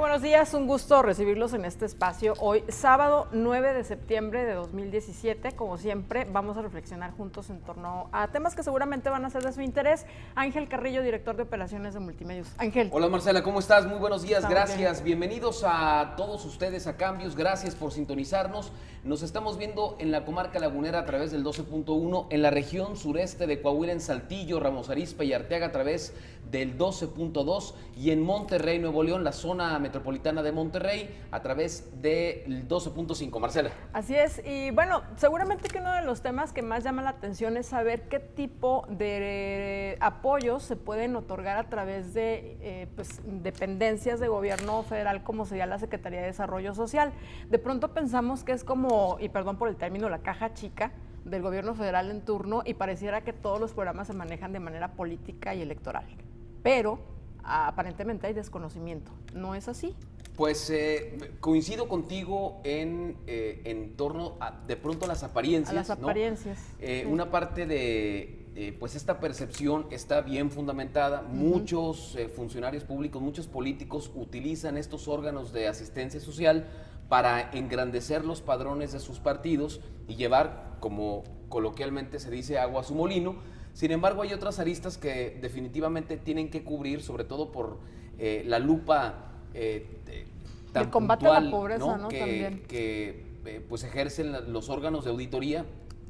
Muy buenos días, un gusto recibirlos en este espacio. Hoy, sábado 9 de septiembre de 2017, como siempre, vamos a reflexionar juntos en torno a temas que seguramente van a ser de su interés. Ángel Carrillo, director de operaciones de Multimedios. Ángel. Hola Marcela, ¿cómo estás? Muy buenos días, gracias. Bien. Bienvenidos a todos ustedes a Cambios, gracias por sintonizarnos. Nos estamos viendo en la comarca lagunera a través del 12.1, en la región sureste de Coahuila, en Saltillo, Ramos Arizpe y Arteaga a través del 12.2 y en Monterrey, Nuevo León, la zona metropolitana de Monterrey a través del 12.5. Marcela. Así es, y bueno, seguramente que uno de los temas que más llama la atención es saber qué tipo de apoyos se pueden otorgar a través de dependencias de gobierno federal, como sería la Secretaría de Desarrollo Social. De pronto pensamos que es como, y perdón por el término, la caja chica del gobierno federal en turno, y pareciera que todos los programas se manejan de manera política y electoral. Pero aparentemente hay desconocimiento. ¿No es así? Pues coincido contigo en torno a, de pronto, a las apariencias. A las apariencias. ¿No? Sí. Una parte de pues esta percepción está bien fundamentada. Muchos funcionarios públicos, muchos políticos utilizan estos órganos de asistencia social para engrandecer los padrones de sus partidos y llevar, como coloquialmente se dice, agua a su molino. Sin embargo, hay otras aristas que definitivamente tienen que cubrir, sobre todo por la lupa tan de combate puntual, a la pobreza, ¿no? También. que pues ejercen los órganos de auditoría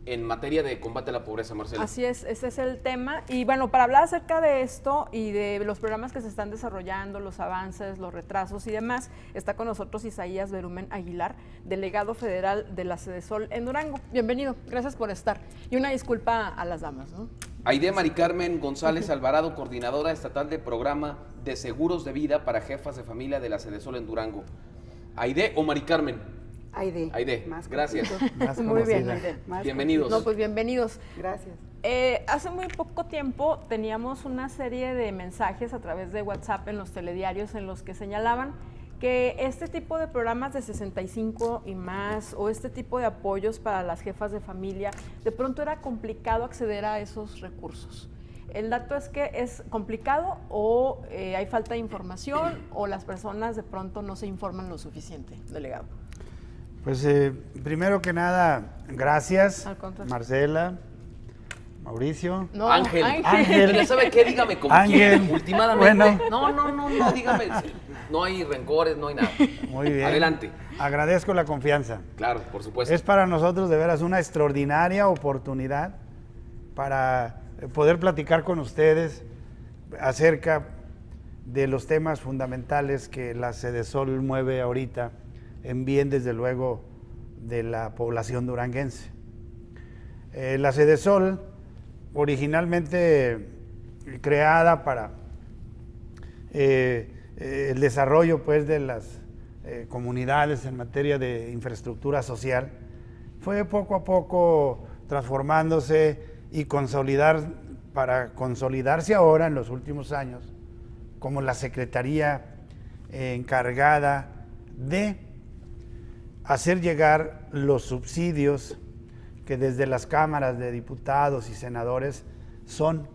en materia de combate a la pobreza, Marcela. Así es, ese es el tema. Y bueno, para hablar acerca de esto y de los programas que se están desarrollando, los avances, los retrasos y demás, está con nosotros Isaías Berumen Aguilar, delegado federal de la Sedesol en Durango. Bienvenido, gracias por estar. Y una disculpa a las damas, ¿no? Aide Mari Carmen González Alvarado, coordinadora estatal de programa de seguros de vida para jefas de familia de la Sedesol en Durango. ¿Aide o Mari Carmen? Aide. Aide, gracias. Muy bien, Aide. Bienvenidos. No, pues bienvenidos. Gracias. Hace muy poco tiempo teníamos una serie de mensajes a través de WhatsApp en los telediarios en los que señalaban que este tipo de programas de 65 y más o este tipo de apoyos para las jefas de familia, de pronto era complicado acceder a esos recursos. El dato es que es complicado o hay falta de información o las personas de pronto no se informan lo suficiente, delegado. Pues primero que nada, gracias, Marcela, Mauricio. No, Ángel. Ángel. ¿Sabe qué? Dígame como Ángel. quiera, últimamente. Bueno. No, dígame. No hay rencores, no hay nada. Muy bien. Adelante. Agradezco la confianza. Claro, por supuesto. Es para nosotros de veras una extraordinaria oportunidad para poder platicar con ustedes acerca de los temas fundamentales que la Sedesol mueve ahorita en bien, desde luego, de la población duranguense. La Sedesol, originalmente creada para el desarrollo pues, de las comunidades en materia de infraestructura social, fue poco a poco transformándose y para consolidarse ahora en los últimos años como la secretaría encargada de hacer llegar los subsidios que desde las cámaras de diputados y senadores son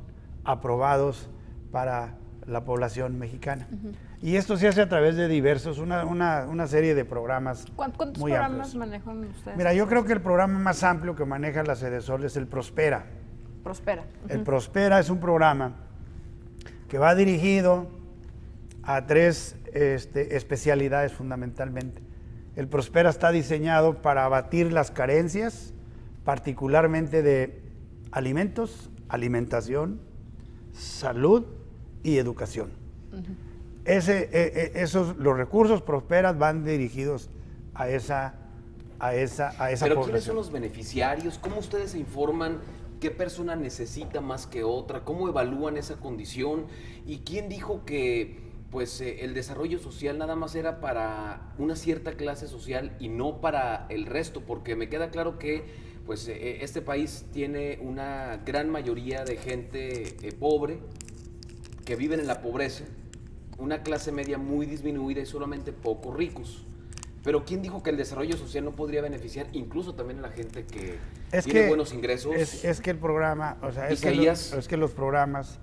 aprobados para la población mexicana. Y esto se hace a través de diversos, una serie de programas. ¿Cuántos muy programas amplios manejan ustedes? Mira, yo creo que el programa más amplio que maneja la Sedesol es el Prospera. Prospera. El Prospera es un programa que va dirigido a tres especialidades fundamentalmente. El Prospera está diseñado para abatir las carencias, particularmente de alimentos, alimentación, salud y educación. Los recursos Prosperas van dirigidos a esa Pero población. ¿quiénes son los beneficiarios? ¿Cómo ustedes se informan? ¿Qué persona necesita más que otra? ¿Cómo evalúan esa condición? ¿Y quién dijo que pues el desarrollo social nada más era para una cierta clase social y no para el resto? Porque me queda claro que pues este país tiene una gran mayoría de gente pobre, que viven en la pobreza, una clase media muy disminuida y solamente pocos ricos. Pero ¿quién dijo que el desarrollo social no podría beneficiar incluso también a la gente que tiene buenos ingresos? Es que el programa, o sea, es que los programas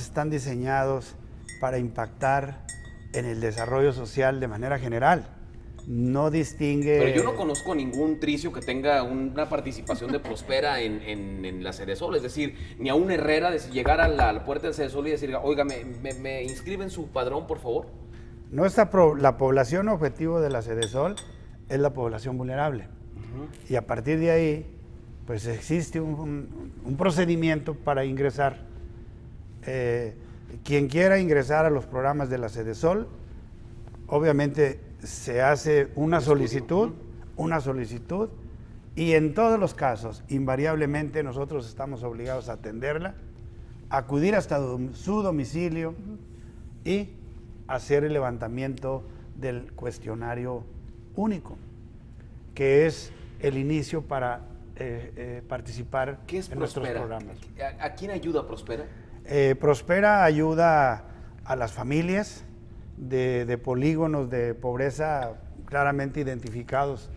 están diseñados para impactar en el desarrollo social de manera general. No distingue... Pero yo no conozco ningún tricio que tenga una participación de Prospera en la Sedesol, es decir, ni a un Herrera de llegar a la puerta de Sedesol y decir, oiga, ¿me inscriben su padrón, por favor? La población objetivo de la Sedesol es la población vulnerable. Y a partir de ahí, pues existe un procedimiento para ingresar. Quien quiera ingresar a los programas de la Sedesol, obviamente se hace una solicitud, y en todos los casos, invariablemente nosotros estamos obligados a atenderla, acudir hasta su domicilio y hacer el levantamiento del cuestionario único, que es el inicio para participar en nuestros programas. ¿A quién ayuda Prospera? Prospera ayuda a las familias de polígonos de pobreza claramente identificados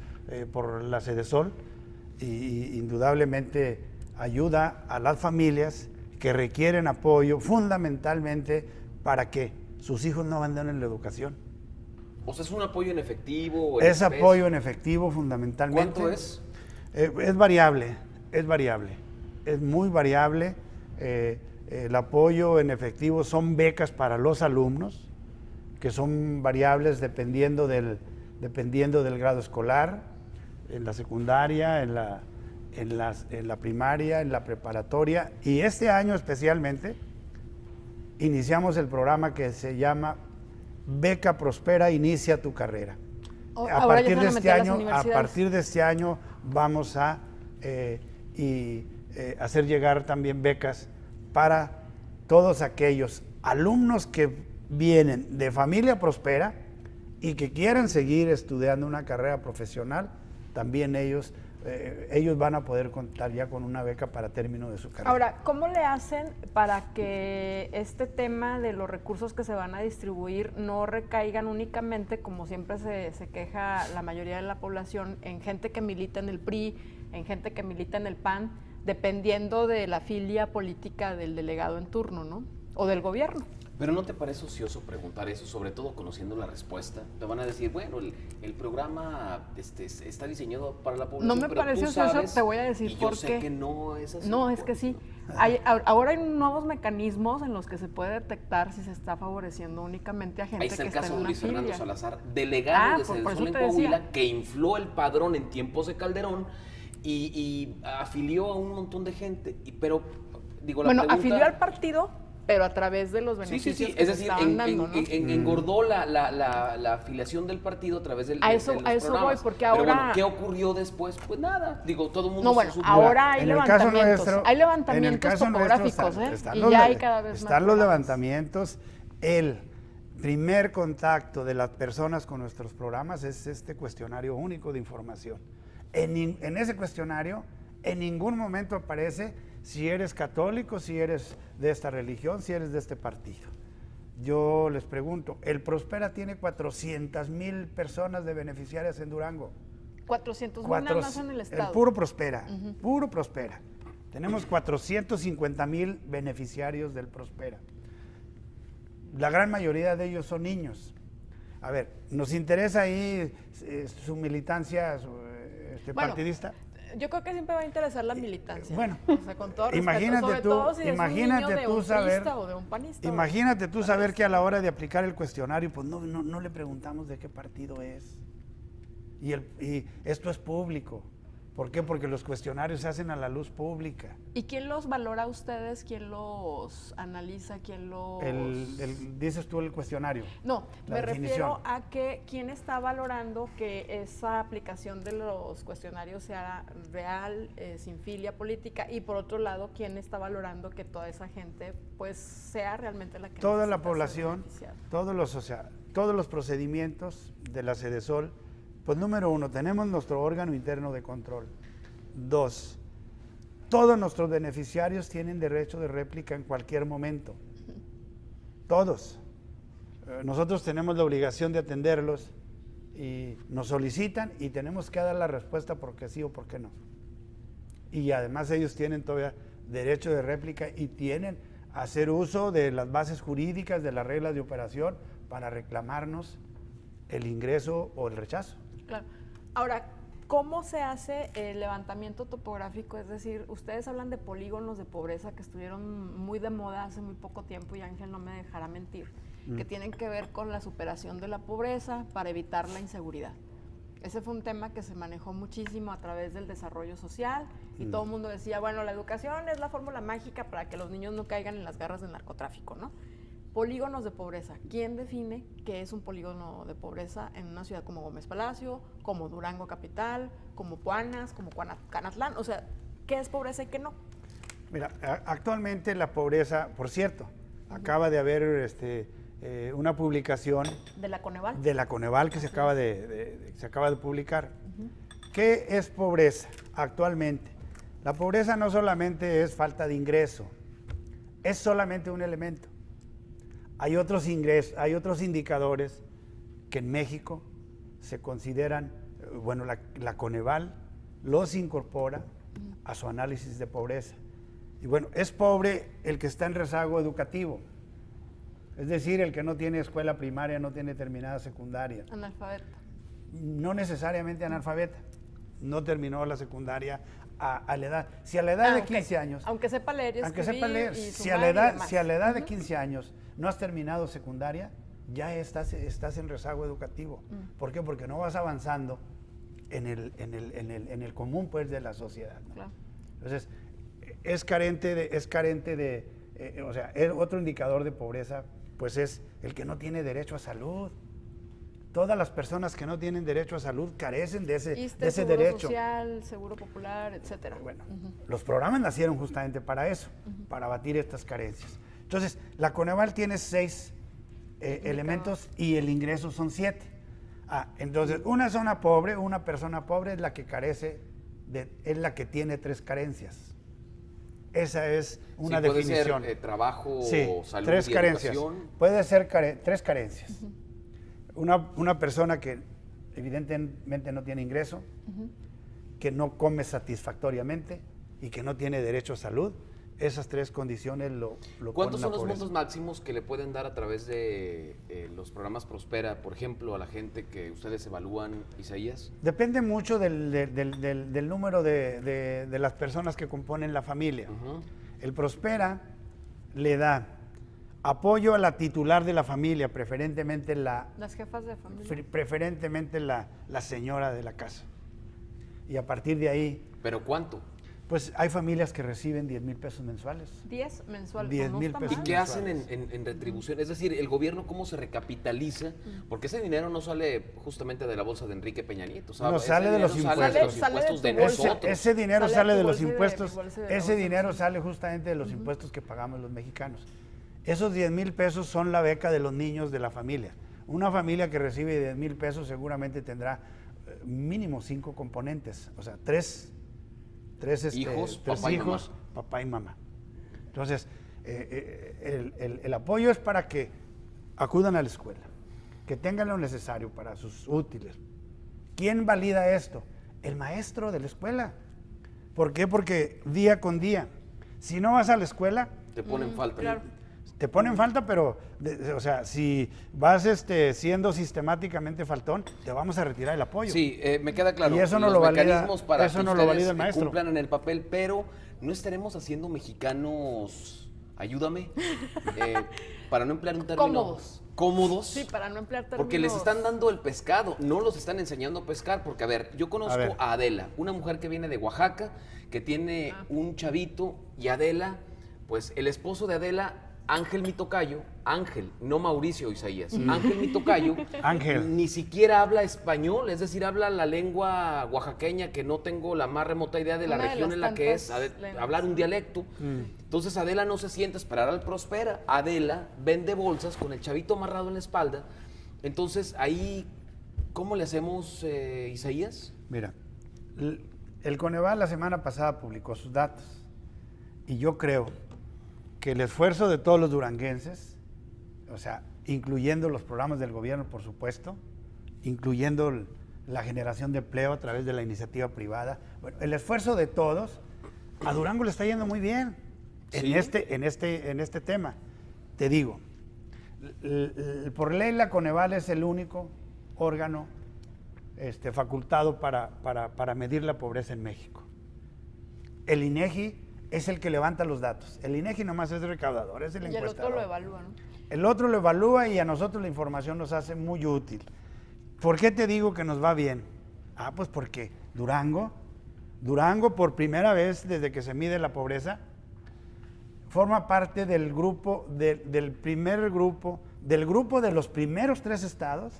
por la Sedesol, y indudablemente ayuda a las familias que requieren apoyo fundamentalmente para que sus hijos no abandonen la educación. O sea, ¿es un apoyo en efectivo? Es apoyo en efectivo fundamentalmente. ¿Cuánto es? Es variable, es muy variable. El apoyo en efectivo son becas para los alumnos, que son variables dependiendo del grado escolar, en la secundaria, en la primaria, en la preparatoria, y este año especialmente iniciamos el programa que se llama Beca Prospera Inicia tu Carrera. A partir de este año vamos a hacer llegar también becas para todos aquellos alumnos que vienen de familia próspera y que quieran seguir estudiando una carrera profesional. También ellos van a poder contar ya con una beca para término de su carrera. Ahora, ¿cómo le hacen para que este tema de los recursos que se van a distribuir no recaigan únicamente, como siempre se queja la mayoría de la población, en gente que milita en el PRI, en gente que milita en el PAN, dependiendo de la filia política del delegado en turno, ¿no? O del gobierno? Pero ¿no te parece ocioso preguntar eso, sobre todo conociendo la respuesta? Te van a decir, bueno, el programa está diseñado para la población, no me pero parece tú ocioso, sabes, te voy a decir y por yo sé qué. que no es así. No, es que sí. Ahora hay nuevos mecanismos en los que se puede detectar si se está favoreciendo únicamente a gente Ahí está que el está caso en de una Luis Fernando filia. Salazar, delegado de por Sedesol eso en te decía. Coahuila, que infló el padrón en tiempos de Calderón y afilió a un montón de gente. Pero, digo, la pregunta... afilió al partido, pero a través de los beneficios que es se decir, estaban dando, ¿no? engordó la afiliación del partido a través de a eso los programas. voy, porque Pero ahora... bueno, ¿qué ocurrió después? Pues nada, digo, todo el mundo No, bueno, se supo. ahora hay En el caso levantamientos, nuestro- hay levantamientos en el caso topográficos, nuestro y ya hay cada vez más están los programas. levantamientos. El primer contacto de las personas con nuestros programas es este cuestionario único de información. En ese cuestionario en ningún momento aparece si eres católico, si eres de esta religión, si eres de este partido. Yo les pregunto, el Prospera tiene 400,000 personas de beneficiarias en Durango. 400,000 nada más en el estado. El puro Prospera, puro Prospera. Tenemos 450,000 beneficiarios del Prospera. La gran mayoría de ellos son niños. A ver, ¿nos interesa ahí su militancia partidista? Yo creo que siempre va a interesar la militancia. Bueno, o sea, con todo respeto, imagínate sobre tú, todo si es un imagínate niño de tú un saber, priista o de un panista. imagínate tú saber que a la hora de aplicar el cuestionario, pues no le preguntamos de qué partido es. Y esto es público. ¿Por qué? Porque los cuestionarios se hacen a la luz pública. ¿Y quién los valora a ustedes? ¿Quién los analiza? ¿Quién los...? Dices tú el cuestionario. No, la me definición. refiero a que quién está valorando que esa aplicación de los cuestionarios sea real, sin filia política, y por otro lado, quién está valorando que toda esa gente pues sea realmente la que toda necesita la ser población, beneficiada. todos los procedimientos de la Sedesol. Pues número 1, tenemos nuestro órgano interno de control. 2, todos nuestros beneficiarios tienen derecho de réplica en cualquier momento. Todos. Nosotros tenemos la obligación de atenderlos y nos solicitan y tenemos que dar la respuesta porque sí o porque no. Y además ellos tienen todavía derecho de réplica y tienen hacer uso de las bases jurídicas, de las reglas de operación para reclamarnos el ingreso o el rechazo. Claro. Ahora, ¿cómo se hace el levantamiento topográfico? Es decir, ustedes hablan de polígonos de pobreza que estuvieron muy de moda hace muy poco tiempo, y Ángel no me dejará mentir, que tienen que ver con la superación de la pobreza para evitar la inseguridad. Ese fue un tema que se manejó muchísimo a través del desarrollo social, y todo el mundo decía, bueno, la educación es la fórmula mágica para que los niños no caigan en las garras del narcotráfico, ¿no? Polígonos de pobreza. ¿Quién define qué es un polígono de pobreza en una ciudad como Gómez Palacio, como Durango Capital, como Puanas, como Canatlán? O sea, ¿qué es pobreza y qué no? Mira, actualmente la pobreza, por cierto, acaba de haber una publicación ¿De la Coneval? de la Coneval que se acaba de publicar. ¿Qué es pobreza actualmente? La pobreza no solamente es falta de ingreso, es solamente un elemento. Hay otros ingresos, hay otros indicadores que en México se consideran, bueno, la Coneval los incorpora a su análisis de pobreza. Y bueno, es pobre el que está en rezago educativo, es decir, el que no tiene escuela primaria, no tiene terminada secundaria. Analfabeta. No necesariamente analfabeta, no terminó la secundaria a la edad. Si a la edad de 15 años... Aunque sepa leer y Aunque escribir sepa leer, y si a la edad de 15 años no has terminado secundaria, ya estás en rezago educativo. ¿Por qué? Porque no vas avanzando en el común, pues, de la sociedad, ¿no? Claro. Entonces, es carente de, o sea, otro indicador de pobreza, pues, es el que no tiene derecho a salud. Todas las personas que no tienen derecho a salud carecen de ese Seguro derecho. Social, Seguro Popular, etcétera. Bueno, los programas nacieron justamente para eso, para abatir estas carencias. Entonces, la Coneval tiene 6 elementos y el ingreso son 7. Entonces, una zona pobre, una persona pobre es la que carece, es la que tiene 3 carencias. Esa es una definición. Puede ser trabajo, sí, salud 3 y carencias. educación. Puede ser 3 carencias. Una persona que evidentemente no tiene ingreso, que no come satisfactoriamente y que no tiene derecho a salud. Esas 3 condiciones lo ¿Cuántos ponen son a los pobreza. montos máximos que le pueden dar a través de los programas Prospera, por ejemplo, a la gente que ustedes evalúan, Isaías? Depende mucho del número de las personas que componen la familia. El Prospera le da apoyo a la titular de la familia, preferentemente Las jefas de familia. la señora de la casa. Y a partir de ahí, ¿Pero cuánto? pues hay familias que reciben 10,000 pesos mensuales. 10 mensual. 10,000 no está pesos. ¿Y mal. qué hacen en retribución? Es decir, el gobierno cómo se recapitaliza, porque ese dinero no sale justamente de la bolsa de Enrique Peña Nieto, ¿sabes? No, sale de los Sale de los impuestos. impuestos de Sale de tu bolsa. nosotros. Ese dinero Sale sale de de tu los bolsa y de mi impuestos, bolsa y de la ese bolsa, dinero sí. sale justamente de los impuestos que pagamos los mexicanos. Esos 10,000 pesos son la beca de los niños de la familia. Una familia que recibe 10,000 pesos seguramente tendrá mínimo 5 componentes, o sea, tres Hijos, tres papá y hijos, papá y mamá. Entonces, el apoyo es para que acudan a la escuela, que tengan lo necesario para sus útiles. ¿Quién valida esto? El maestro de la escuela. ¿Por qué? Porque día con día, si no vas a la escuela, Te ponen falta. claro. te ponen falta, pero, o sea, si vas siendo sistemáticamente faltón, te vamos a retirar el apoyo. Sí, me queda claro. Y eso no los lo valida- mecanismos para eso que no lo ustedes valida el maestro. cumplan en el papel, pero no estaremos haciendo mexicanos, ayúdame, para no emplear un término. Cómodos. Sí, para no emplear términos. Porque les están dando el pescado, no los están enseñando a pescar. Porque, a ver, yo conozco ver. a Adela, una mujer que viene de Oaxaca, que tiene un chavito, y Adela, pues el esposo de Adela, Ángel mi tocayo, Ángel, no Mauricio Isaías, Ángel mi tocayo, Ángel. ni siquiera habla español, es decir, habla la lengua oaxaqueña, que no tengo la más remota idea de la Una de región las en la que es, tantas lenguas. hablar un dialecto. Entonces Adela no se sienta a esperar al Prospera, Adela vende bolsas con el chavito amarrado en la espalda. Entonces ahí, ¿cómo le hacemos, Isaías? Mira, el Coneval la semana pasada publicó sus datos y yo creo que el esfuerzo de todos los duranguenses, o sea, incluyendo los programas del gobierno, por supuesto, incluyendo la generación de empleo a través de la iniciativa privada, bueno, el esfuerzo de todos, a Durango le está yendo muy bien ¿Sí? en este tema. Te digo, Por ley la Coneval es el único órgano facultado para medir la pobreza en México. El INEGI es el que levanta los datos. El INEGI nomás es recaudador, es el encuestador. Y el otro lo evalúa, ¿no? El otro lo evalúa y a nosotros la información nos hace muy útil. ¿Por qué te digo que nos va bien? Pues porque Durango por primera vez desde que se mide la pobreza, forma parte del grupo del grupo de los primeros 3 estados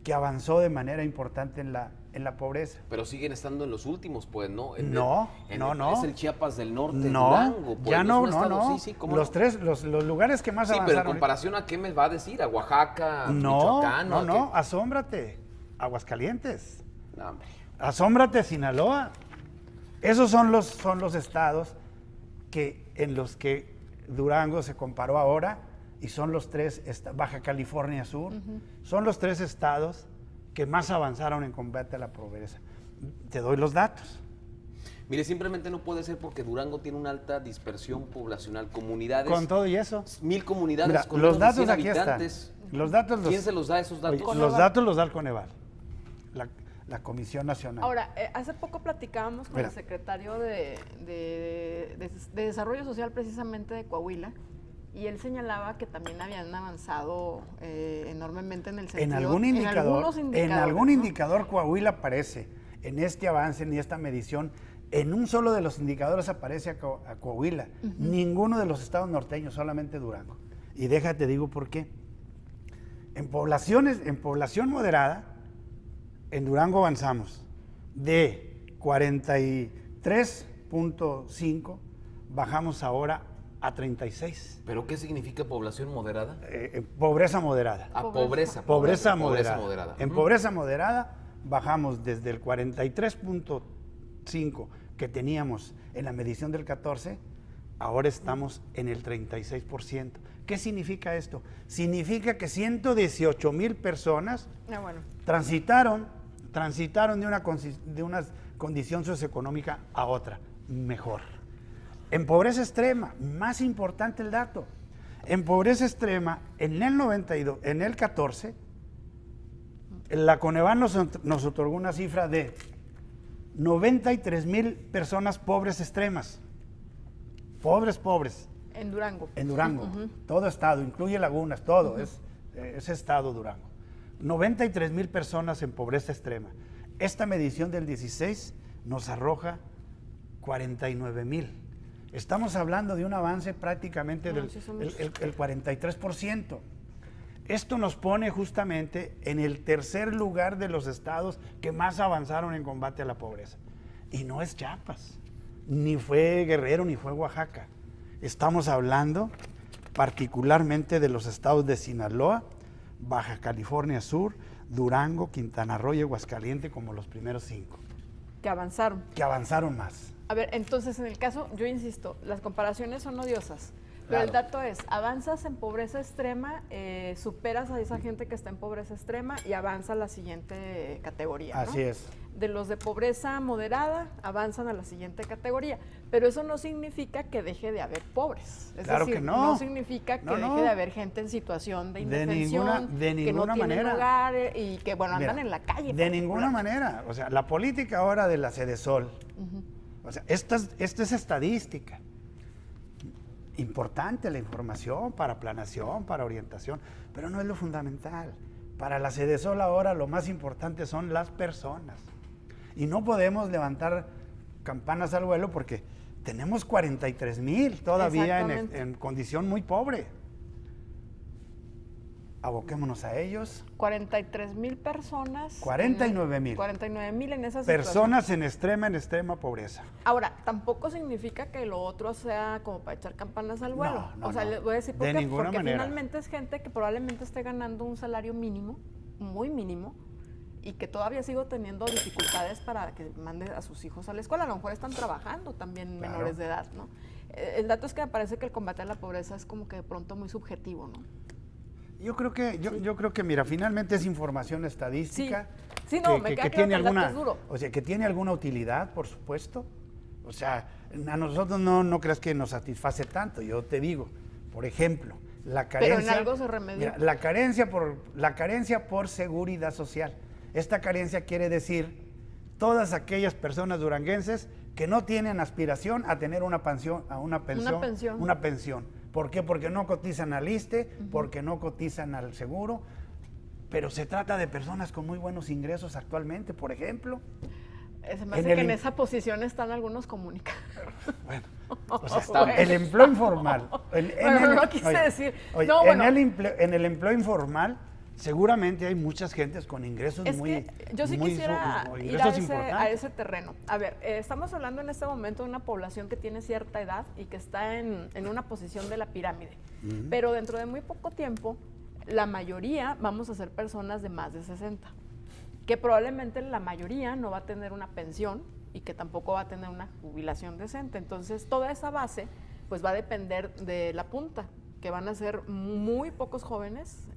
que avanzó de manera importante en la pobreza. Pero siguen estando en los últimos, pues, ¿no? No. Es el Chiapas del Norte, No, Durango. Pues, ya no. Sí, ¿cómo los lugares que más sí, avanzaron. pero en comparación a qué me va a decir, a Oaxaca, a No, Michoacán. no, asómbrate, Aguascalientes, No, hombre. asómbrate, Sinaloa. Esos son los estados en los que Durango se comparó ahora y son los 3, Baja California Sur, son los 3 estados que más avanzaron en combate a la pobreza. Te doy los datos. Mire, simplemente no puede ser porque Durango tiene una alta dispersión poblacional, comunidades. Con todo y eso. 1000 comunidades Mira, con los menos de datos 100 aquí habitantes. están. Los datos ¿Quién se los da esos datos? Oye, los datos los da el Coneval, la Comisión Nacional. Ahora, hace poco platicábamos con el secretario de Desarrollo Social precisamente de Coahuila, y él señalaba que también habían avanzado enormemente en el sentido... En algún indicador Coahuila aparece, en este avance, en esta medición, en un solo de los indicadores aparece a Coahuila. Ninguno de los estados norteños, solamente Durango. Y déjate digo por qué. En población moderada, en Durango avanzamos de 43.5, bajamos ahora a 36. ¿Pero qué significa población moderada? Pobreza moderada. Pobreza moderada. En pobreza moderada bajamos desde el 43.5 que teníamos en la medición del 14, ahora estamos en el 36%. ¿Qué significa esto? Significa que 118,000 personas transitaron de una condición socioeconómica a otra, mejor. En pobreza extrema, más importante el dato, en pobreza extrema, en el 92, en el 14, la Coneval nos otorgó una cifra de 93,000 personas pobres extremas. Pobres. En Durango. En Durango. Todo estado, incluye lagunas, todo, es estado Durango. 93,000 personas en pobreza extrema. Esta medición del 16 nos arroja 49,000. Estamos hablando de un avance prácticamente del 43%. Esto nos pone justamente en el tercer lugar de los estados que más avanzaron en combate a la pobreza. Y no es Chiapas, ni fue Guerrero, ni fue Oaxaca. Estamos hablando particularmente de los estados de Sinaloa, Baja California Sur, Durango, Quintana Roo y Aguascalientes como los primeros 5. Que avanzaron. Que avanzaron más. A ver, entonces en el caso, yo insisto, las comparaciones son odiosas, pero Claro. el dato es, avanzas en pobreza extrema, superas a esa gente que está en pobreza extrema y avanza a la siguiente categoría, ¿no? Así es. De los de pobreza moderada avanzan a la siguiente categoría, pero eso no significa que deje de haber pobres. Es Claro decir, que no. no significa que No, deje no. de haber gente en situación de De indefensión, ninguna que no tienen manera. hogar y que, bueno, andan Mira, en la calle. De ninguna manera. O sea, la política ahora de la Sedesol, o sea, esto es estadística. Importante la información para planeación, para orientación, pero no es lo fundamental. Para la Sedesol ahora lo más importante son las personas. Y no podemos levantar campanas al vuelo porque tenemos 43,000 todavía en condición muy pobre. Aboquémonos a ellos. 43,000 personas. 49,000. 49,000 en esa Personas en extrema pobreza. Ahora, tampoco significa que lo otro sea como para echar campanas al vuelo. No, o sea, no. les voy a decir por De qué. ninguna Porque manera. finalmente es gente que probablemente esté ganando un salario mínimo, muy mínimo, y que todavía sigo teniendo dificultades para que mande a sus hijos a la escuela. A lo mejor están trabajando también Claro. menores de edad, ¿no? El dato es que me parece que el combate a la pobreza es como que de pronto muy subjetivo, ¿no? Yo creo que, mira, finalmente es información estadística. Sí, no, me queda claro que el dato es duro. O sea, que tiene alguna utilidad, por supuesto. O sea, a nosotros no creas que nos satisface tanto. Yo te digo, por ejemplo, La carencia, pero en algo se remedió. Mira, la carencia por seguridad social. Esta carencia quiere decir todas aquellas personas duranguenses que no tienen aspiración a tener una pensión. ¿Por qué? Porque no cotizan al ISSSTE, porque no cotizan al seguro, pero se trata de personas con muy buenos ingresos actualmente, por ejemplo. Se me hace que en esa posición están algunos comunicadores. Bueno, o sea, el empleo informal. No quise decir. Oye, No, bueno. en el empleo informal seguramente hay muchas gentes con ingresos yo sí quisiera ir ingresos a ese terreno. A ver, estamos hablando en este momento de una población que tiene cierta edad y que está en una posición de la pirámide. Pero dentro de muy poco tiempo, la mayoría vamos a ser personas de más de 60, que probablemente la mayoría no va a tener una pensión y que tampoco va a tener una jubilación decente. Entonces, toda esa base pues va a depender de la punta, que van a ser muy pocos jóvenes,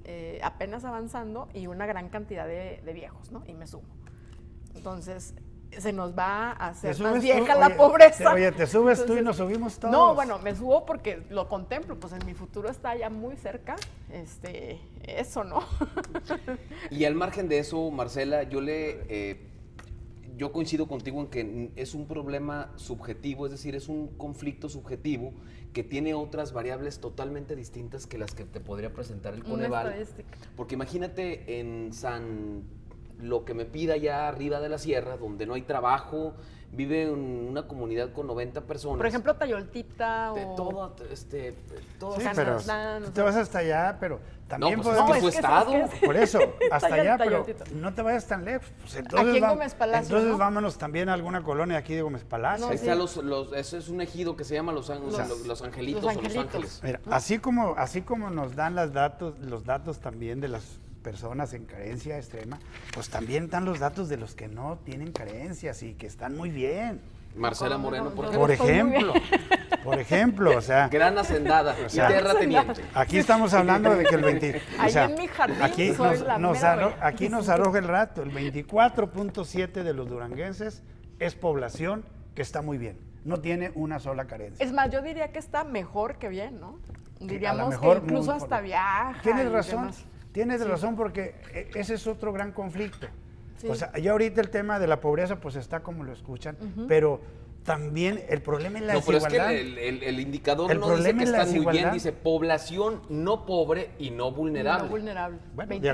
apenas avanzando, y una gran cantidad de viejos, ¿no? Y me sumo. Entonces, se nos va a hacer más vieja la pobreza. Te subes. Entonces, tú y nos subimos todos. No, bueno, me subo porque lo contemplo, pues en mi futuro está ya muy cerca, eso, ¿no? Y al margen de eso, Marcela, yo coincido contigo en que es un problema subjetivo, es decir, es un conflicto subjetivo que tiene otras variables totalmente distintas que las que te podría presentar el Coneval. Una estadística. Porque imagínate lo que me pida allá arriba de la sierra, donde no hay trabajo, vive en una comunidad con 90 personas. Por ejemplo, Tayoltita o... Todo, sí, Canadá, pero tú te vas hasta allá, pero también no, pues es que su estado. Por eso, hasta allá, pero no te vayas tan lejos. Pues entonces aquí en Gómez Palacio, entonces ¿no? Vámonos también a alguna colonia aquí de Gómez Palacio. Ahí está eso es un ejido que se llama Los Angelitos o Los Ángeles. Mira, así como nos dan los datos también de las personas en carencia extrema, pues también están los datos de los que no tienen carencias y que están muy bien. Marcela Moreno, por ejemplo, o sea, gran hacendada, y terrateniente. Aquí estamos hablando de que el 20, Ahí en mi jardín aquí nos arroja el rato, el 24.7 de los duranguenses es población que está muy bien, no tiene una sola carencia. Es más, yo diría que está mejor que bien, ¿no? Diríamos mejor, que incluso hasta viaja. Tienes razón porque ese es otro gran conflicto. Sí. O sea, ya ahorita el tema de la pobreza pues está como lo escuchan, pero también el problema es la desigualdad. Pero es que el indicador no dice que están muy bien, dice población no pobre y no vulnerable. No vulnerable. Bueno, de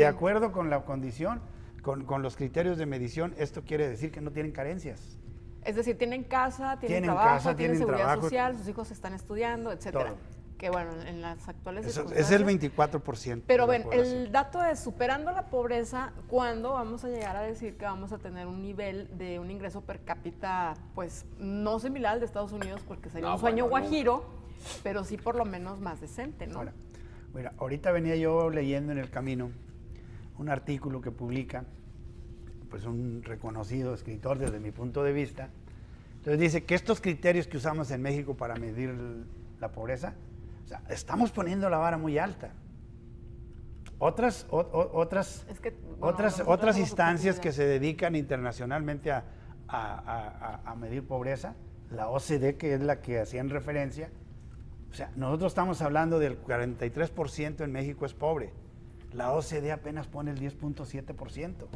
acuerdo con la condición, con los criterios de medición, esto quiere decir que no tienen carencias. Es decir, tienen casa, tienen trabajo, tienen seguridad social, sus hijos están estudiando, etcétera. Todo. Que bueno, en las actuales circunstancias... Es el 24%. Pero ven, el dato es, superando la pobreza, ¿cuándo vamos a llegar a decir que vamos a tener un nivel de un ingreso per cápita, pues, no similar al de Estados Unidos, porque sería un sueño guajiro, pero sí por lo menos más decente, ¿no? Ahora, mira, ahorita venía yo leyendo en el camino un artículo que publica, pues, un reconocido escritor desde mi punto de vista. Entonces dice que estos criterios que usamos en México para medir la pobreza, o sea, estamos poniendo la vara muy alta. Otras instancias que se dedican internacionalmente a medir pobreza, la OCDE, que es la que hacían referencia, o sea, nosotros estamos hablando del 43% en México es pobre. La OCDE apenas pone el 10.7%.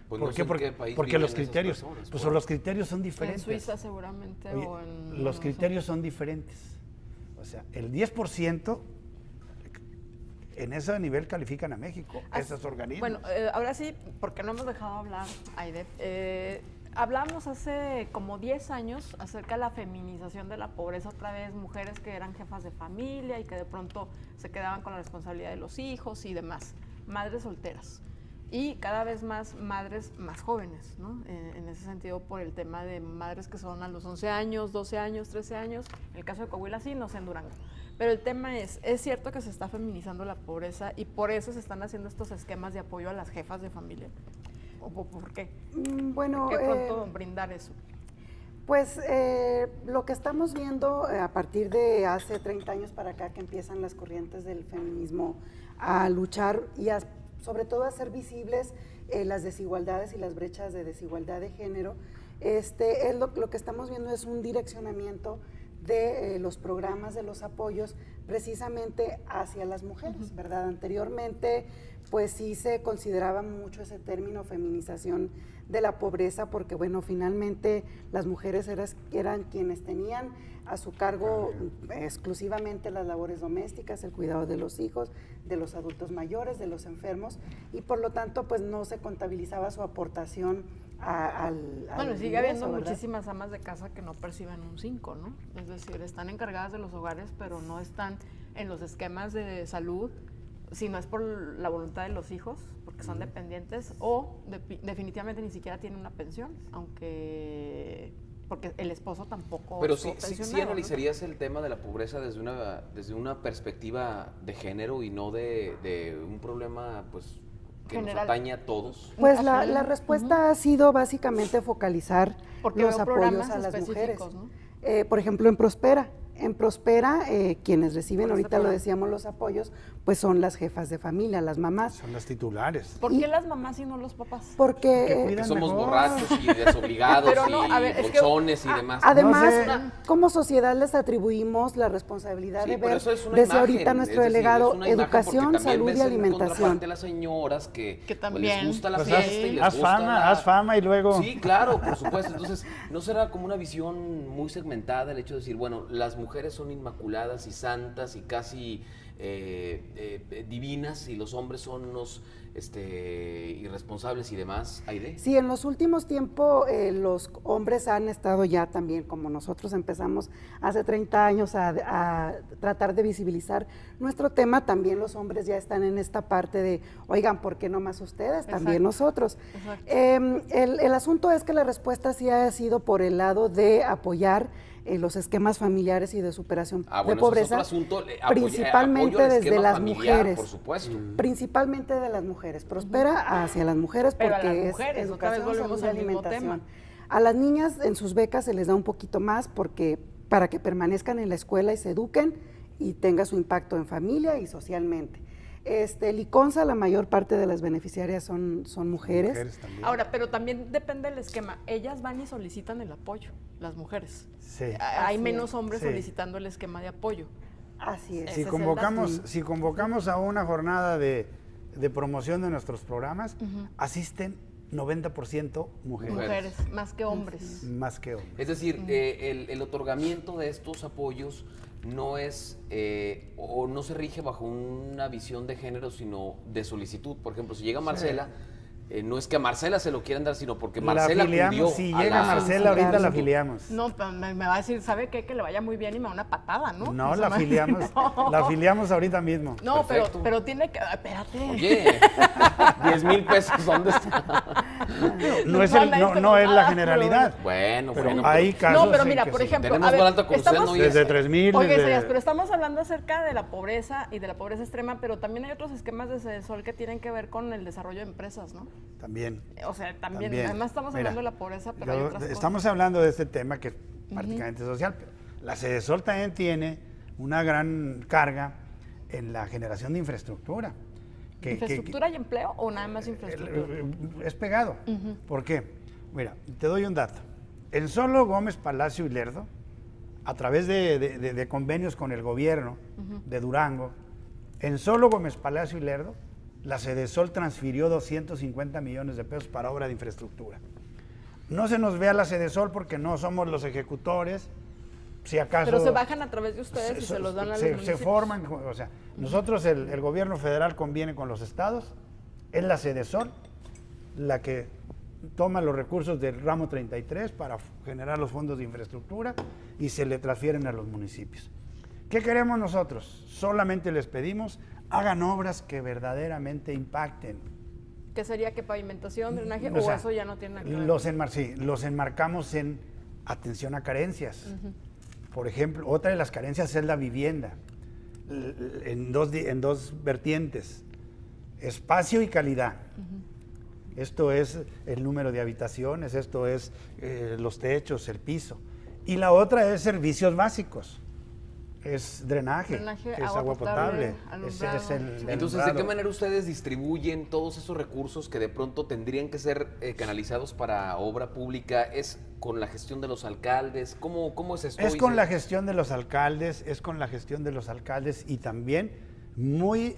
Pues ¿Por qué? Porque los criterios, los criterios son diferentes. En Suiza seguramente. Oye, los criterios son diferentes. O sea, el 10% en ese nivel califican a México, esos organismos. Bueno, ahora sí, porque no hemos dejado hablar, Aide. Hablamos hace como 10 años acerca de la feminización de la pobreza, otra vez mujeres que eran jefas de familia y que de pronto se quedaban con la responsabilidad de los hijos y demás, madres solteras. Y cada vez más madres más jóvenes, ¿no? En ese sentido, por el tema de madres que son a los 11 años, 12 años, 13 años, en el caso de Coahuila sí, no sé en Durango. Pero el tema es cierto que se está feminizando la pobreza y por eso se están haciendo estos esquemas de apoyo a las jefas de familia. ¿O por qué? Bueno, ¿Por qué pronto brindar eso? Pues lo que estamos viendo a partir de hace 30 años para acá que empiezan las corrientes del feminismo a luchar y sobre todo a hacer visibles las desigualdades y las brechas de desigualdad de género, es lo que estamos viendo es un direccionamiento de los programas de los apoyos precisamente hacia las mujeres, ¿verdad? Anteriormente, pues sí se consideraba mucho ese término feminización de la pobreza, porque bueno, finalmente las mujeres eran quienes tenían a su cargo exclusivamente las labores domésticas, el cuidado de los hijos, de los adultos mayores, de los enfermos, y por lo tanto pues no se contabilizaba su aportación Bueno, sigue ingreso, habiendo ¿verdad? muchísimas amas de casa que no perciben un 5, ¿no? Es decir, están encargadas de los hogares, pero no están en los esquemas de salud, si no es por la voluntad de los hijos, porque son dependientes, o definitivamente ni siquiera tienen una pensión, porque el esposo tampoco. Pero estuvo sí pensionado, analizarías el tema de la pobreza desde una perspectiva de género y no de un problema pues que nos General. atañe a todos. Pues Así la es. respuesta ha sido básicamente focalizar Porque los veo apoyos programas a las mujeres. específicos, ¿no? Por ejemplo, en Prospera. En Prospera, quienes reciben, Por este ahorita lo programa. decíamos, los apoyos, pues son las jefas de familia, las mamás. Son las titulares. ¿Por qué las mamás y no los papás? Que Porque Que cuidan somos mejor. borrachos y desobligados Pero no, a ver, y es que- bolsones y demás. además, No sé. como sociedad les atribuimos la responsabilidad Sí, de pero ver eso es una desde imagen, ahorita nuestro es decir, delegado es una imagen porque educación, también salud ves y en alimentación. contraparte a las señoras que pues, también, les gusta la Pues fiesta y les haz gusta fama, haz fama y luego... Sí, claro, por supuesto. Entonces, ¿no será como una visión muy segmentada el hecho de decir, bueno, las mujeres son inmaculadas y santas y casi divinas y los hombres son unos irresponsables y demás? ¿Aide? Sí, en los últimos tiempos los hombres han estado ya también, como nosotros empezamos hace 30 años a tratar de visibilizar nuestro tema, también los hombres ya están en esta parte de, oigan, ¿por qué no más ustedes? También Exacto. nosotros. Exacto. El asunto es que la respuesta sí ha sido por el lado de apoyar los esquemas familiares y de superación Bueno, de eso es pobreza, otro asunto. principalmente apoyo al desde esquema las familiar, mujeres. por supuesto. Principalmente de las mujeres. Prospera hacia las mujeres Pero a porque las es mujeres, otra vez educación, volvemos salud y al mismo alimentación. tema. A las niñas en sus becas se les da un poquito más porque para que permanezcan en la escuela y se eduquen y tenga su impacto en familia y socialmente. El ICONSA, la mayor parte de las beneficiarias son mujeres. también. Ahora, pero también depende del esquema. Ellas van y solicitan el apoyo, las mujeres. Sí. Hay Así menos es. hombres Sí. solicitando el esquema de apoyo. Así es. Ese Si es el convocamos, dato. si convocamos a una jornada de promoción de nuestros programas, asisten 90% mujeres, Mujeres, más que hombres. más que hombres. Es decir, el otorgamiento de estos apoyos no es o no se rige bajo una visión de género, sino de solicitud. Por ejemplo, si llega Marcela, no es que a Marcela se lo quieran dar, sino porque Marcela la afiliamos, acudió si a llega la Marcela ahorita la solicitud. afiliamos. No, pero me va a decir, ¿sabe qué? Que le vaya muy bien y me da una patada, ¿no? No, O sea, la me- afiliamos, No. la afiliamos ahorita mismo. No, Perfecto. pero tiene que... Espérate. Oye, 10,000 pesos, ¿dónde está? No es, no es la generalidad, Bueno, pero bueno. hay pero casos No, pero en mira, que por sí. ejemplo, Tenemos a ver, buen alto con usted, estamos... ¿no? Desde 3,000, Oye, desde... Isaías, pero estamos hablando acerca de la pobreza y de la pobreza extrema, pero también hay otros esquemas de CEDESOL que tienen que ver con el desarrollo de empresas, ¿no? También. O sea, también, También. además estamos Mira, hablando de la pobreza, pero hay otras estamos cosas. hablando de este tema que es prácticamente social, pero la CEDESOL también tiene una gran carga en la generación de infraestructura. ¿Infraestructura y empleo o nada más infraestructura? Es pegado. ¿Por qué? Mira, te doy un dato. En solo Gómez Palacio y Lerdo, a través de convenios con el gobierno de Durango, en solo Gómez Palacio y Lerdo, la CEDESOL transfirió 250 millones de pesos para obra de infraestructura. No se nos ve a la CEDESOL porque no somos los ejecutores, si acaso... Pero se bajan a través de ustedes y se los dan a los se municipios. forman, o sea, nosotros el gobierno federal conviene con los estados, es la CEDESOL la que toma los recursos del ramo 33 para generar los fondos de infraestructura y se le transfieren a los municipios. ¿Qué queremos nosotros? Solamente les pedimos, hagan obras que verdaderamente impacten. ¿Qué sería que pavimentación, drenaje O o sea, eso ya no tiene nada que ver? los enmarcamos en atención a carencias. Por ejemplo, otra de las carencias es la vivienda, en dos vertientes, espacio y calidad. Esto es el número de habitaciones, esto es los techos, el piso. Y la otra es servicios básicos, Es drenaje, Drenaje, que es agua agua potable. potable, Ese es el Entonces, ¿de qué alumbrado. manera ustedes distribuyen todos esos recursos que de pronto tendrían que ser canalizados para obra pública? ¿Es con la gestión de los alcaldes? ¿Cómo es esto? Es con la gestión de los alcaldes, y también muy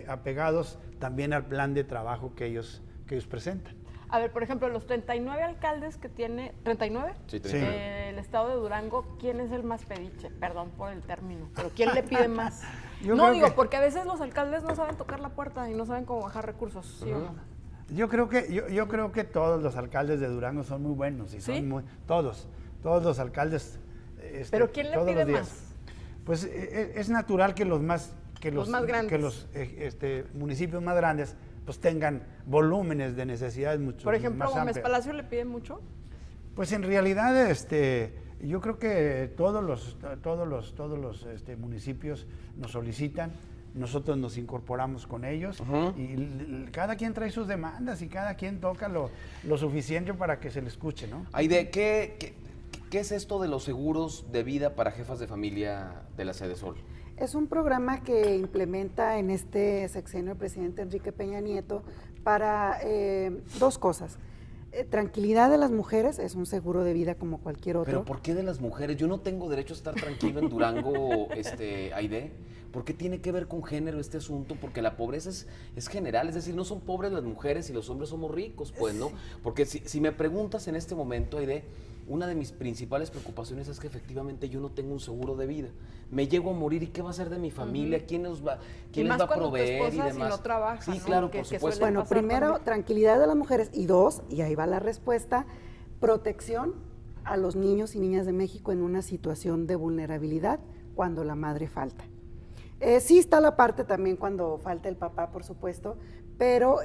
apegados también al plan de trabajo que ellos presentan. A ver, por ejemplo, los 39 alcaldes que tiene, ¿39? Sí, Sí. El estado de Durango, ¿quién es el más pediche? Perdón por el término, pero ¿quién le pide más? Yo No, creo digo, que- porque a veces los alcaldes no saben tocar la puerta y no saben cómo bajar recursos, ¿sí o no? Yo creo que todos los alcaldes de Durango son muy buenos y ¿Sí? son todos los alcaldes. Pero ¿quién le todos pide los días. más? Pues es natural que los más grandes. que los municipios más grandes pues tengan volúmenes de necesidades mucho Por ejemplo, más Gómez amplias. Palacio le pide mucho. Pues en realidad yo creo que todos los municipios nos solicitan, nosotros nos incorporamos con ellos y cada quien trae sus demandas y cada quien toca lo suficiente para que se le escuche, ¿no? Aide, ¿qué es esto de los seguros de vida para jefas de familia de la Sedesol? Es un programa que implementa en este sexenio el presidente Enrique Peña Nieto para dos cosas. Tranquilidad de las mujeres, es un seguro de vida como cualquier otro. ¿Pero por qué de las mujeres? Yo no tengo derecho a estar tranquilo en Durango, Aide. ¿Por qué tiene que ver con género este asunto? Porque la pobreza es general, es decir, no son pobres las mujeres y los hombres somos ricos, pues, ¿no? Porque si me preguntas en este momento, Aide, una de mis principales preocupaciones es que efectivamente yo no tengo un seguro de vida. Me llego a morir y ¿qué va a hacer de mi familia? ¿Quién les va más a cuando tu proveer y esposa, si demás? no trabaja, Sí, ¿no? claro, Que por suele supuesto. Bueno, pasar primero, también. tranquilidad de las mujeres y dos, y ahí va la respuesta, protección a los niños y niñas de México en una situación de vulnerabilidad cuando la madre falta. Sí está la parte también cuando falta el papá, por supuesto, pero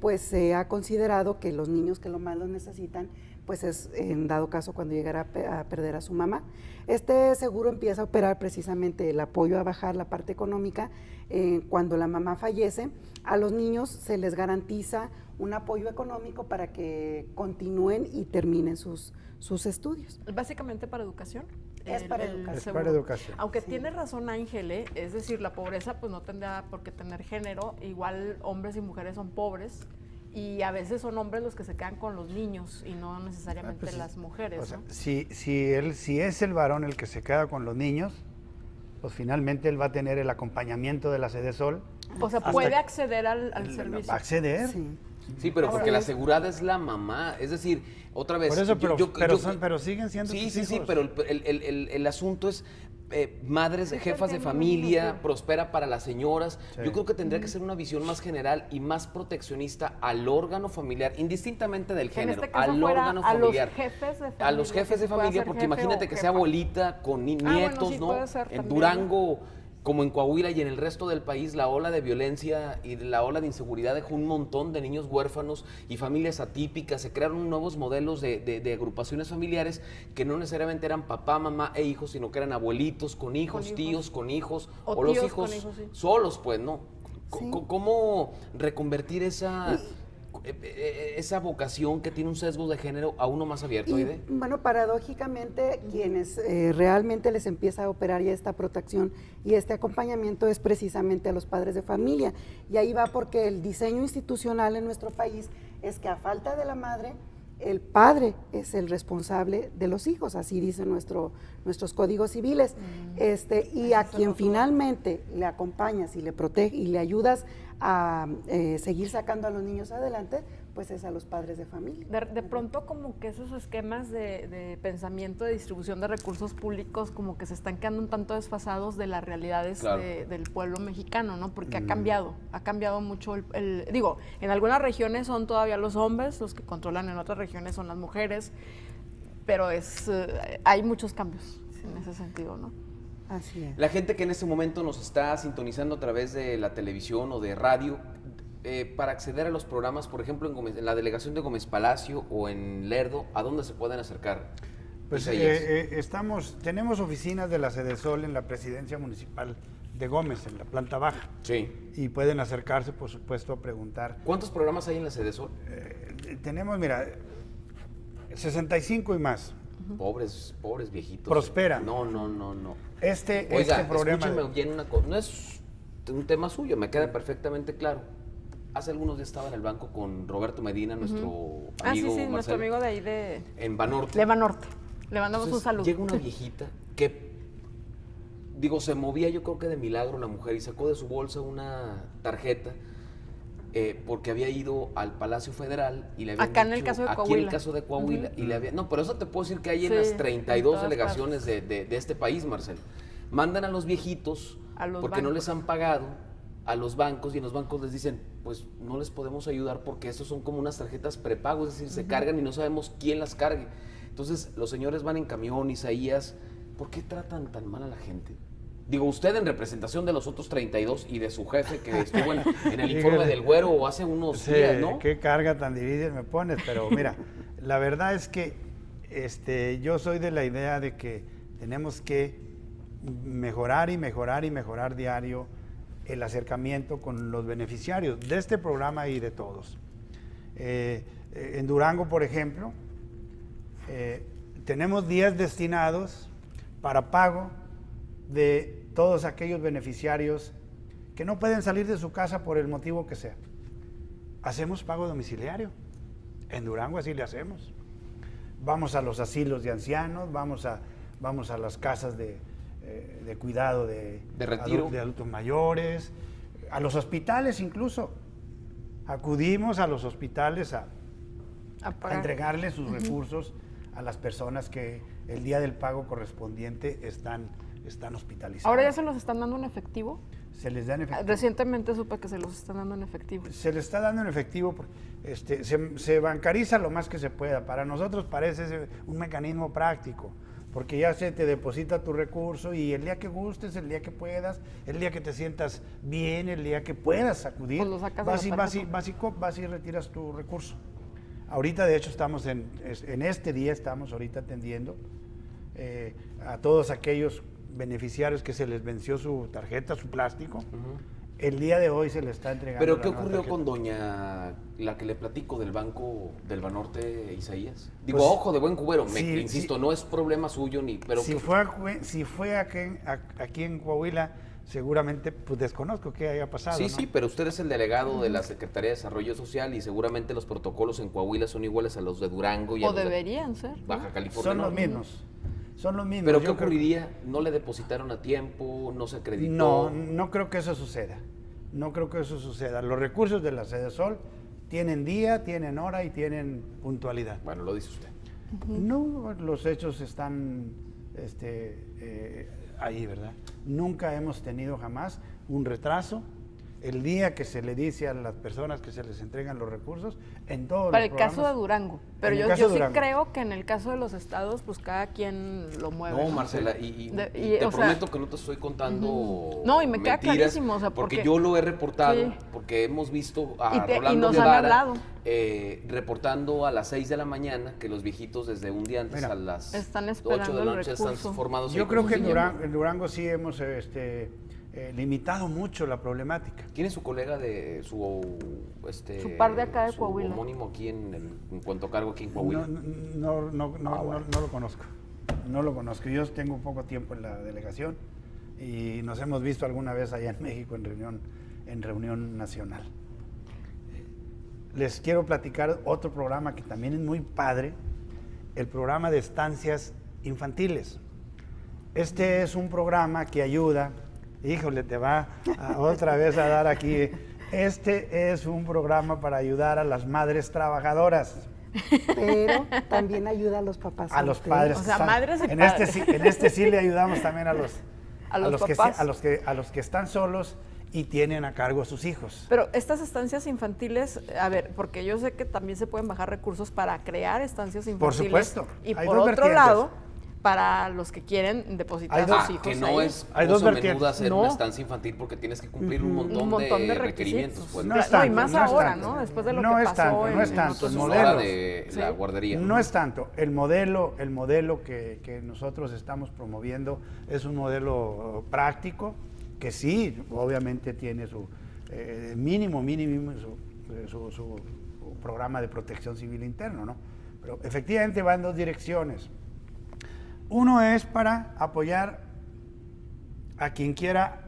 pues se ha considerado que los niños que lo más lo necesitan, pues es en dado caso cuando llegara a perder a su mamá. Este seguro empieza a operar precisamente el apoyo a bajar la parte económica cuando la mamá fallece. A los niños se les garantiza un apoyo económico para que continúen y terminen sus estudios. Básicamente para educación. Es para educación. Es seguro. para educación. Aunque Sí. tiene razón Ángel, es decir, la pobreza pues no tendrá por qué tener género, igual hombres y mujeres son pobres y a veces son hombres los que se quedan con los niños y no necesariamente Pues, las mujeres, o sea, ¿no? si es el varón el que se queda con los niños, pues finalmente él va a tener el acompañamiento de la Sedesol. O sea, hasta puede que- acceder al servicio. Va a acceder. Sí. Sí, pero porque Ahora la asegurada es la mamá. Es decir, otra vez. Por eso, yo- pero siguen siendo Sí, tus sí, sí, hijos. pero el asunto es madres, Sí, jefas de entiendo, familia, sí. prospera para las señoras. Sí. Yo creo que tendría que ser una visión más general y más proteccionista al órgano familiar, indistintamente del Que en género, este caso al fuera órgano a los familiar. jefes de familia. A los jefes de que pueda familia, ser porque jefe imagínate o que sea jefa. abuelita con bueno, nietos, sí, ¿no? puede ser En también. Durango, como en Coahuila y en el resto del país, la ola de violencia y la ola de inseguridad dejó un montón de niños huérfanos y familias atípicas. Se crearon nuevos modelos de agrupaciones familiares que no necesariamente eran papá, mamá e hijos, sino que eran abuelitos con hijos, hijos. tíos con hijos, O o los tíos hijos, con hijos, sí. solos, pues, ¿no? Sí. ¿Cómo reconvertir esa vocación que tiene un sesgo de género a uno más abierto, Y Aide? bueno, paradójicamente, quienes realmente les empieza a operar ya esta protección y este acompañamiento es precisamente a los padres de familia. Y ahí va porque el diseño institucional en nuestro país es que a falta de la madre, el padre es el responsable de los hijos, así dicen nuestros códigos civiles. Y a quien finalmente le acompañas y le protege y le ayudas a seguir sacando a los niños adelante, pues es a los padres de familia. De pronto como que esos esquemas de pensamiento de distribución de recursos públicos como que se están quedando un tanto desfasados de las realidades Claro. del pueblo mexicano, ¿no? Porque ha cambiado mucho digo, en algunas regiones son todavía los hombres los que controlan, en otras regiones son las mujeres, pero hay muchos cambios en ese sentido, ¿no? Así es. La gente que en este momento nos está sintonizando a través de la televisión o de radio, para acceder a los programas, por ejemplo, en la delegación de Gómez Palacio o en Lerdo, ¿a dónde se pueden acercar? Pues Isaías? tenemos oficinas de la Sedesol en la presidencia municipal de Gómez, en la planta baja. Sí. Y pueden acercarse, por supuesto, a preguntar. ¿Cuántos programas hay en la Sedesol? Tenemos, mira, 65 y más. Pobres viejitos. Prosperan. No. Este Oiga, problema... escúcheme bien una cosa, no es un tema suyo, me queda perfectamente claro. Hace algunos días estaba en el banco con Roberto Medina, nuestro amigo sí, nuestro Marcelo, amigo de ahí de en Banorte. Banorte. Le mandamos Entonces, un saludo. llega una viejita que, digo, se movía yo creo que de milagro la mujer y sacó de su bolsa una tarjeta porque había ido al Palacio Federal y le habían Acá en el dicho, caso de aquí en Coahuila. el caso de Coahuila, y le había, no, pero eso te puedo decir que hay en Sí, las en 32 todas delegaciones de este país, Marcelo. Mandan a los viejitos A los porque no bancos. les han pagado a los bancos y en los bancos les dicen, pues no les podemos ayudar porque estos son como unas tarjetas prepago, es decir, se cargan y no sabemos quién las cargue. Entonces los señores van en camión, Isaías, ¿por qué tratan tan mal a la gente? Digo, usted en representación de los otros 32 y de su jefe que estuvo en el informe del Güero hace unos días, ¿no? Qué carga tan difícil me pones, pero mira, la verdad es que yo soy de la idea de que tenemos que mejorar diario el acercamiento con los beneficiarios de este programa y de todos. En Durango, por ejemplo, tenemos días destinados para pago de todos aquellos beneficiarios que no pueden salir de su casa por el motivo que sea. Hacemos pago domiciliario. En Durango así le hacemos. Vamos a los asilos de ancianos, vamos a las casas de cuidado de retiro, de adultos mayores, a los hospitales incluso. Acudimos a los hospitales a entregarles sus recursos a las personas que el día del pago correspondiente están hospitalizadas. ¿Ahora ya se los están dando en efectivo? Se les da en efectivo. Recientemente supe que se los están dando en efectivo. Se les está dando en efectivo, se bancariza lo más que se pueda. Para nosotros parece un mecanismo práctico, porque ya se te deposita tu recurso y el día que gustes, el día que puedas, el día que te sientas bien, el día que puedas acudir, Pues lo sacas de la tarjeta. vas y retiras tu recurso. Ahorita, de hecho, estamos en este día estamos ahorita atendiendo a todos aquellos beneficiarios que se les venció su tarjeta, su plástico. El día de hoy se le está entregando. ¿Pero qué ocurrió con doña, la que le platico del banco del Banorte, Isaías? Digo, Pues, ojo de buen cubero, sí, insisto, sí. no es problema suyo ni... Pero si fue aquí en Coahuila, seguramente, pues desconozco qué haya pasado. Sí, ¿no? sí, pero usted es el delegado de la Secretaría de Desarrollo Social y seguramente los protocolos en Coahuila son iguales a los de Durango y a O los de deberían ser. Baja California. Son los Norte. mismos. Son los mismos. ¿Pero qué Yo creo- ocurriría? ¿No le depositaron a tiempo? ¿No se acreditó? No creo que eso suceda. No creo que eso suceda. Los recursos de la Sedesol tienen día, tienen hora y tienen puntualidad. Bueno, lo dice usted. No, los hechos están ahí, ¿verdad? Nunca hemos tenido jamás un retraso. El día que se le dice a las personas que se les entregan los recursos, en todos Para los el caso de programas- Durango. Pero En el yo caso de sí Durango. creo que en el caso de los estados, pues cada quien lo mueve. No, Marcela, y Y, te o sea, prometo que no te estoy contando No, y me queda mentiras, clarísimo, o sea, porque yo lo he reportado, Sí. porque hemos visto a Y Rolando nos han Guevara hablado. reportando a las 6 de la mañana que los viejitos desde un día antes Mira, a las están 8 esperando de el la noche están recurso. formados. Yo ahí creo con que su en sillón. Durango sí hemos limitado mucho la problemática. ¿Quién es su colega de su Su par de acá de su Coahuila. homónimo aquí en cuanto a cargo aquí en Coahuila? No lo conozco. No lo conozco. Yo tengo poco tiempo en la delegación y nos hemos visto alguna vez allá en México en reunión nacional. Les quiero platicar otro programa que también es muy padre, el programa de estancias infantiles. Este es un programa que ayuda, híjole, te va otra vez a dar aquí. Este es un programa para ayudar a las madres trabajadoras. Pero también ayuda a los papás. A los solteros. padres. O que sea, están- madres y en padres. en este sí le ayudamos también a los papás. a los que están solos y tienen a cargo a sus hijos. Pero estas estancias infantiles, a ver, porque yo sé que también se pueden bajar recursos para crear estancias infantiles. supuesto. Y Hay por dos otro vertientes. lado, para los que quieren depositar Hay a dos- sus hijos que no ahí. es Hay dos cosa vertientes. menuda hacer No. una estancia infantil porque tienes que cumplir un montón de requerimientos. Pues, No Claro, es tanto, y más no es ahora, tanto. ¿no? Después de lo No que es pasó tanto, en, no es en tanto. otros El Pues, modelo. hora de Sí. la guardería. No es tanto. El modelo que nosotros estamos promoviendo es un modelo práctico que sí, obviamente tiene su mínimo su programa de protección civil interno, ¿no? Pero efectivamente va en dos direcciones. Uno es para apoyar a quien quiera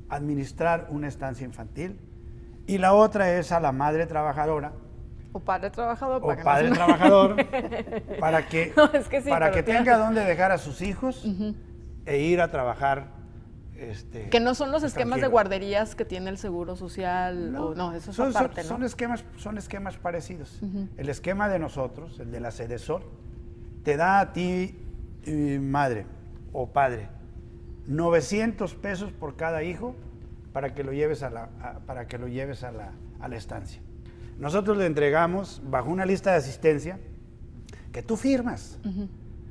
administrar una estancia infantil y la otra es a la madre trabajadora O padre trabajador. o para que padre no se- trabajador para que, No, es que sí, para pero que tiene- tenga dónde dejar a sus hijos e ir a trabajar. Que no son los esquemas de tranquilo. guarderías que tiene el Seguro Social, no, eso es aparte, son ¿no? son esquemas parecidos. El esquema de nosotros, el de la Sedesol, te da a ti, madre o padre, 900 pesos por cada hijo para que lo lleves a la estancia. Nosotros le entregamos bajo una lista de asistencia que tú firmas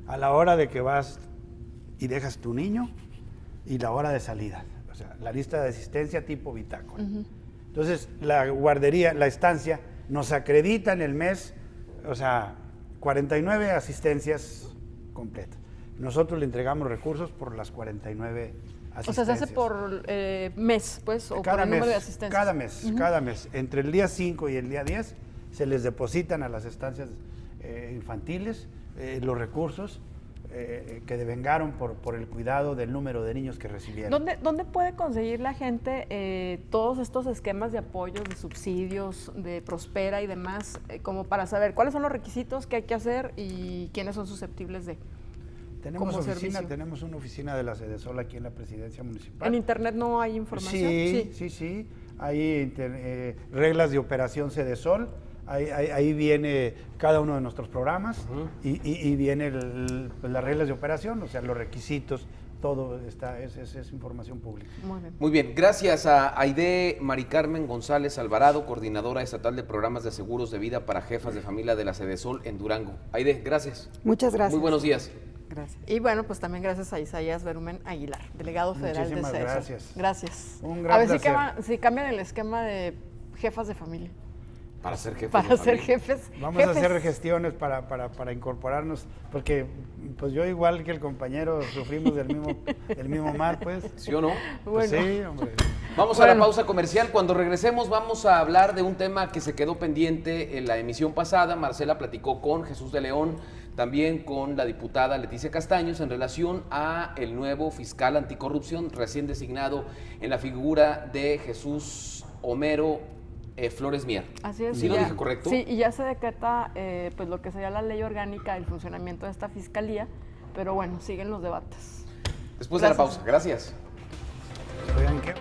a la hora de que vas y dejas tu niño y la hora de salida, o sea, la lista de asistencia tipo bitácora. Entonces, la guardería, la estancia, nos acredita en el mes, o sea, 49 asistencias completas. Nosotros le entregamos recursos por las 49 asistencias. O sea, se hace por mes, pues, o por el número de asistencias. Cada mes. Entre el día 5 y el día 10 se les depositan a las estancias infantiles los recursos que devengaron por el cuidado del número de niños que recibieron. ¿Dónde puede conseguir la gente todos estos esquemas de apoyos, de subsidios, de Prospera y demás, como para saber cuáles son los requisitos que hay que hacer y quiénes son susceptibles de? Tenemos como servicio? tenemos una oficina de la Sedesol aquí en la Presidencia Municipal. ¿En internet no hay información? Sí. Hay reglas de operación Sedesol. Ahí viene cada uno de nuestros programas y viene las reglas de operación, o sea, los requisitos, todo es información pública. Muy bien. Muy bien, gracias a Aide Mari Carmen González Alvarado, coordinadora estatal de programas de seguros de vida para jefas de familia de la Sedesol en Durango. Aide, gracias. Muchas gracias. Muy buenos días. Gracias. Y bueno, pues también gracias a Isaías Berumen Aguilar, delegado federal Muchísimas de CESO. gracias. Gracias. Un gran a ver placer. si cambian el esquema de jefas de familia. Para ser jefe. Para ser jefes. Vamos a jefes. hacer gestiones para incorporarnos, porque pues yo igual que el compañero sufrimos del mismo mal, pues. ¿Sí o no? Pues Bueno. sí, hombre. Vamos a la pausa comercial. Cuando regresemos vamos a hablar de un tema que se quedó pendiente en la emisión pasada. Marcela platicó con Jesús de León, también con la diputada Leticia Castaños en relación a el nuevo fiscal anticorrupción recién designado en la figura de Jesús Homero Flores Mier. Así es. ¿Sí y lo ya- dije correcto? Sí, y ya se decreta pues lo que sería la ley orgánica del funcionamiento de esta fiscalía, pero bueno, siguen los debates. Después de la Gracias. pausa. Gracias. Oigan, ¿qué?